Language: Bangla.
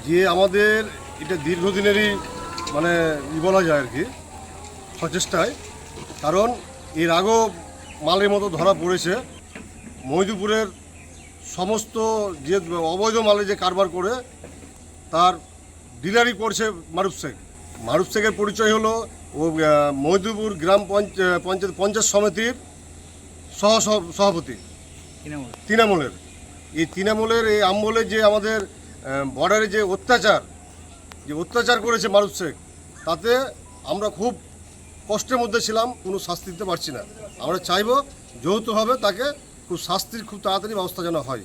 যে আমাদের এটা দীর্ঘদিনেরই মানে বলা যায় আর কি সচেষ্টায়, কারণ এর আগেও মালের মতো ধরা পড়েছে। মহিদুপুরের সমস্ত যে অবৈধ মালে যে কারবার করে তার ডিলারি করছে মারুফ শেখ। মারুফ শেখের পরিচয় হলো ও মহিদুপুর গ্রাম পঞ্চায়েত সমিতির সভাপতি তৃণমূলের। এই তৃণমূলের এই আমলে যে আমাদের বর্ডারে যে অত্যাচার করেছে মারুফ শেখ, তাতে আমরা খুব কষ্টের মধ্যে ছিলাম, কোনো শাস্তি দিতে পারছি না। আমরা চাইব যৌথভাবে তাকে খুব শাস্তির খুব তাড়াতাড়ি ব্যবস্থা যেন হয়।